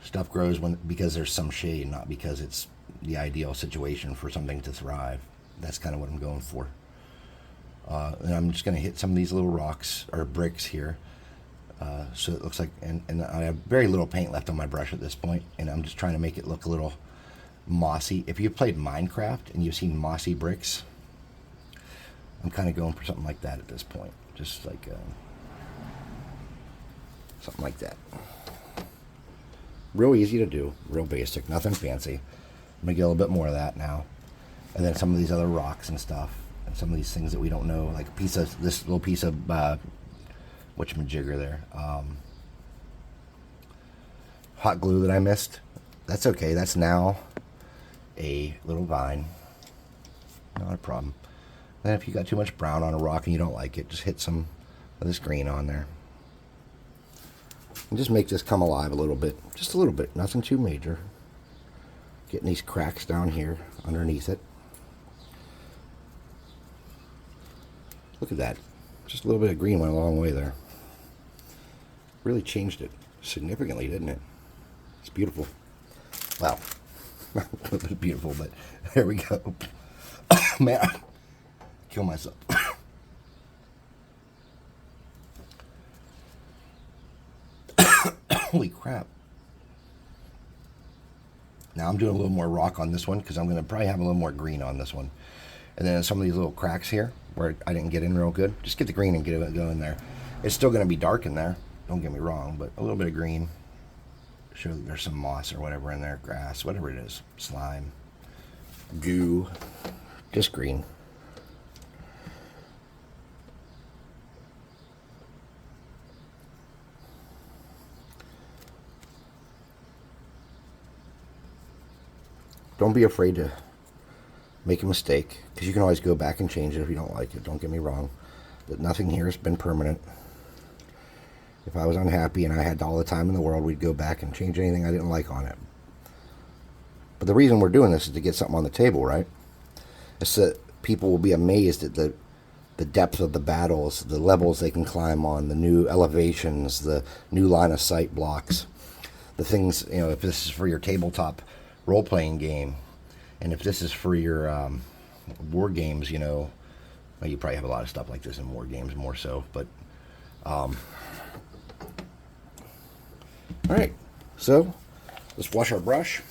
stuff grows because there's some shade, not because it's the ideal situation for something to thrive. That's kind of what I'm going for. And I'm just going to hit some of these little rocks or bricks here. So it looks like, and I have very little paint left on my brush at this point, and I'm just trying to make it look a little mossy. If you've played Minecraft and you've seen mossy bricks, I'm kind of going for something like that at this point. Just like something like that. Real easy to do, real basic, nothing fancy. I'm going to get a little bit more of that now. And then some of these other rocks and stuff, and some of these things that we don't know, like this little piece of whatchamajigger there, hot glue that I missed. That's okay. That's now a little vine. Not a problem. Then if you got too much brown on a rock and you don't like it, just hit some of this green on there. And just make this come alive a little bit. Just a little bit. Nothing too major. Getting these cracks down here underneath it. Look at that. Just a little bit of green went a long way there. Really changed it significantly, didn't it? It's beautiful. Wow. Not beautiful, but there we go. Man, kill myself. Holy crap. Now I'm doing a little more rock on this one because I'm going to probably have a little more green on this one. And then some of these little cracks here where I didn't get in real good, just get the green and get it go in there. It's still going to be dark in there, don't get me wrong, but a little bit of green. Show that there's some moss or whatever in there, grass, whatever it is, slime, goo, just green. Don't be afraid to make a mistake, because you can always go back and change it if you don't like it. Don't get me wrong, but nothing here has been permanent. If I was unhappy and I had all the time in the world, we'd go back and change anything I didn't like on it. But the reason we're doing this is to get something on the table, right? It's that people will be amazed at the the depth of the battles, the levels they can climb on, the new elevations, the new line of sight blocks, the things, you know, if this is for your tabletop role-playing game, and if this is for your war games, you know, well, you probably have a lot of stuff like this in war games more so, but all right, so let's wash our brush.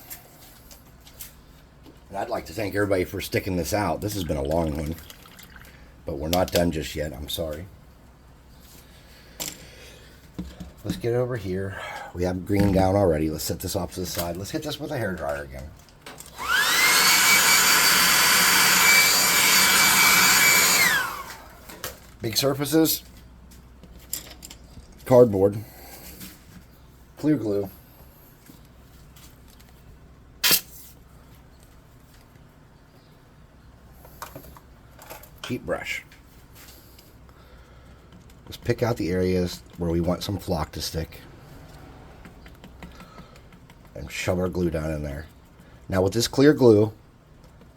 And I'd like to thank everybody for sticking this out. This has been a long one, but we're not done just yet. I'm sorry. Let's get over here. We have green down already. Let's set this off to the side. Let's hit this with a hairdryer again. Big surfaces, cardboard, clear glue, cheap brush. Let's pick out the areas where we want some flock to stick and shove our glue down in there. Now with this clear glue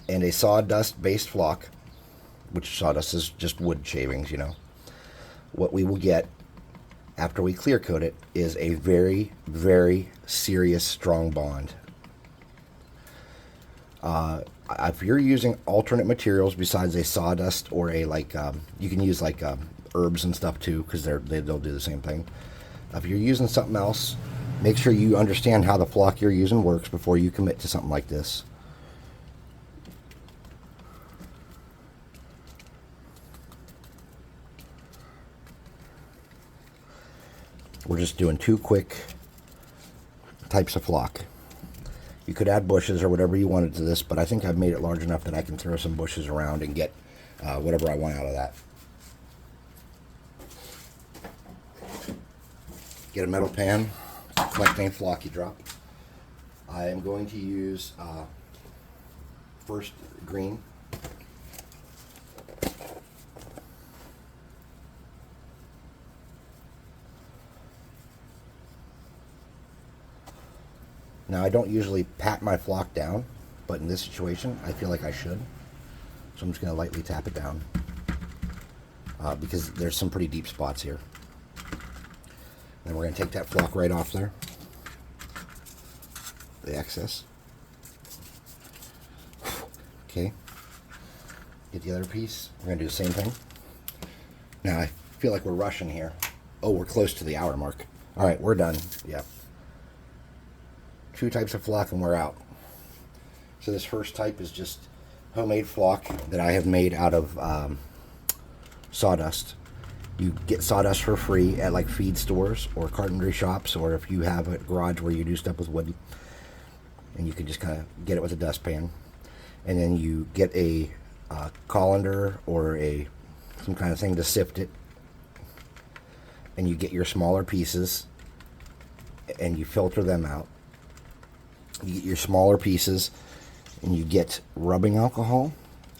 and a sawdust based flock, which sawdust is just wood shavings, you know, what we will get after we clear coat it is a very, very serious strong bond. If you're using alternate materials besides a sawdust or a you can use herbs and stuff too, because they'll do the same thing. If you're using something else, make sure you understand how the flock you're using works before you commit to something like this. We're just doing 2 quick types of flock. You could add bushes or whatever you wanted to this, but I think I've made it large enough that I can throw some bushes around and get whatever I want out of that. Get a metal pan, collect any flock you drop. I am going to use first green. Now, I don't usually pat my flock down, but in this situation, I feel like I should. So I'm just going to lightly tap it down because there's some pretty deep spots here. Then we're going to take that flock right off there, the excess. Okay. Get the other piece. We're going to do the same thing. Now, I feel like we're rushing here. Oh, we're close to the hour mark. All right, we're done. Yep. 2 types of flock and we're out. So this first type is just homemade flock that I have made out of sawdust. You get sawdust for free at like feed stores or carpentry shops, or if you have a garage where you do stuff with wood, and you can just kind of get it with a dustpan. And then you get a colander or some kind of thing to sift it, and you get your smaller pieces and you filter them out. You get your smaller pieces and you get rubbing alcohol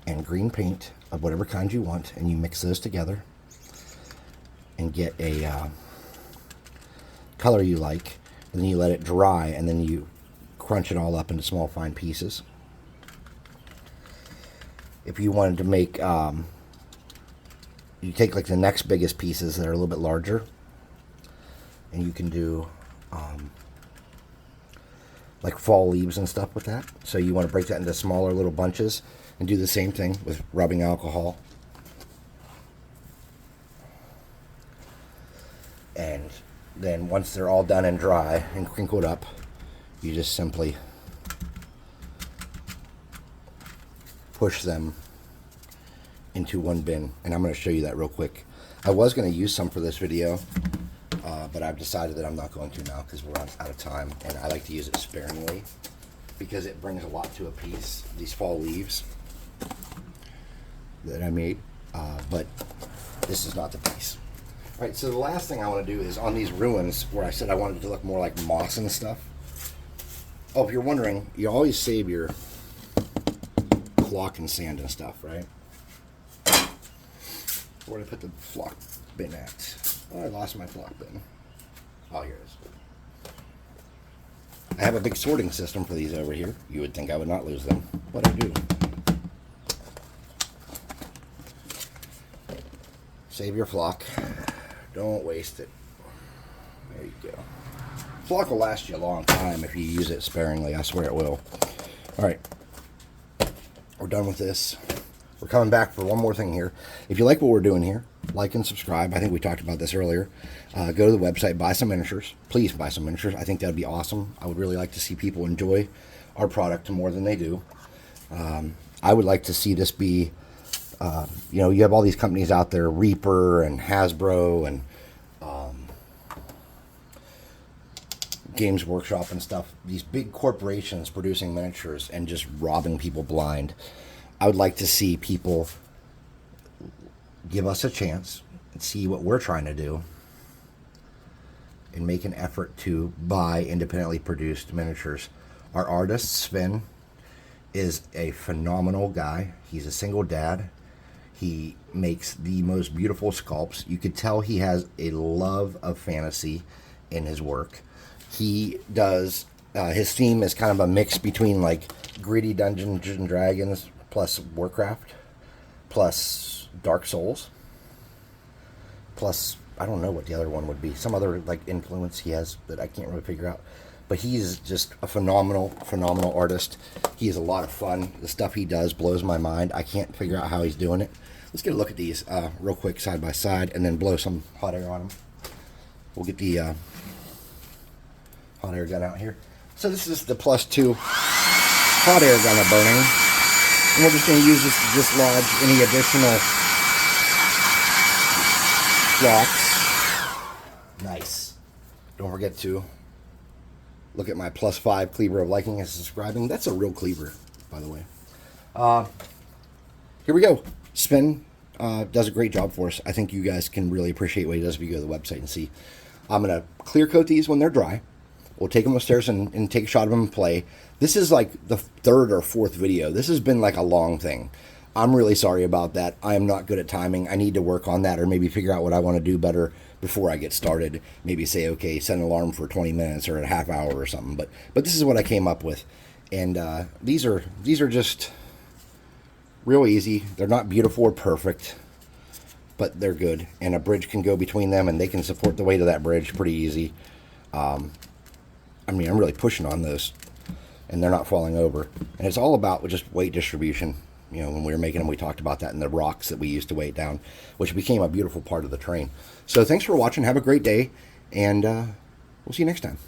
and green paint of whatever kind you want, and you mix those together and get a color you like, and then you let it dry, and then you crunch it all up into small fine pieces. If you wanted to make you take like the next biggest pieces that are a little bit larger, and you can do like fall leaves and stuff with that. So you want to break that into smaller little bunches and do the same thing with rubbing alcohol. And then once they're all done and dry and crinkled up, you just simply push them into one bin. And I'm going to show you that real quick. I was going to use some for this video, but I've decided that I'm not going to now because we're out of time, and I like to use it sparingly because it brings a lot to a piece, these fall leaves that I made, but this is not the piece. All right, so the last thing I want to do is on these ruins where I said I wanted it to look more like moss and stuff. Oh, if you're wondering, you always save your flock and sand and stuff, right? Where did I put the flock bin at? Oh, I lost my flock bin. Oh, here it is. I have a big sorting system for these over here. You would think I would not lose them, but I do. Save your flock. Don't waste it. There you go. Flock will last you a long time if you use it sparingly. I swear it will. All right. We're done with this. We're coming back for one more thing here. If you like what we're doing here, like and subscribe. I think we talked about this earlier. Go to the website, buy some miniatures. Please buy some miniatures. I think that would be awesome. I would really like to see people enjoy our product more than they do. I would like to see this be, you have all these companies out there, Reaper and Hasbro and Games Workshop and stuff. These big corporations producing miniatures and just robbing people blind. I would like to see people give us a chance and see what we're trying to do and make an effort to buy independently produced miniatures. Our artist, Sven, is a phenomenal guy. He's a single dad. He makes the most beautiful sculpts. You could tell he has a love of fantasy in his work. He does, his theme is kind of a mix between like gritty Dungeons and Dragons plus Warcraft plus Dark Souls plus, I don't know what the other one would be. Some other like influence he has that I can't really figure out. But he's just a phenomenal artist. He is a lot of fun. The stuff he does blows my mind. I can't figure out how he's doing it. Let's get a look at these real quick side by side and then blow some hot air on them. We'll get the hot air gun out here. So this is the +2 hot air gun I'm burning. And we're just going to use this to dislodge any additional flocks. Nice. Don't forget to look at my +5 cleaver of liking and subscribing. That's a real cleaver, by the way. Here we go. Sven does a great job for us. I think you guys can really appreciate what he does if you go to the website and see. I'm going to clear coat these when they're dry. We'll take them upstairs and take a shot of them and play. This is like the 3rd or 4th video. This has been like a long thing. I'm really sorry about that. I am not good at timing. I need to work on that or maybe figure out what I want to do better before I get started. Maybe say, okay, set an alarm for 20 minutes or a half hour or something. But this is what I came up with. And these are just real easy. They're not beautiful or perfect, but they're good. And a bridge can go between them and they can support the weight of that bridge pretty easy. I mean, I'm really pushing on those, and they're not falling over. And it's all about just weight distribution. You know, when we were making them, we talked about that in the rocks that we used to weight down, which became a beautiful part of the train. So thanks for watching. Have a great day, and we'll see you next time.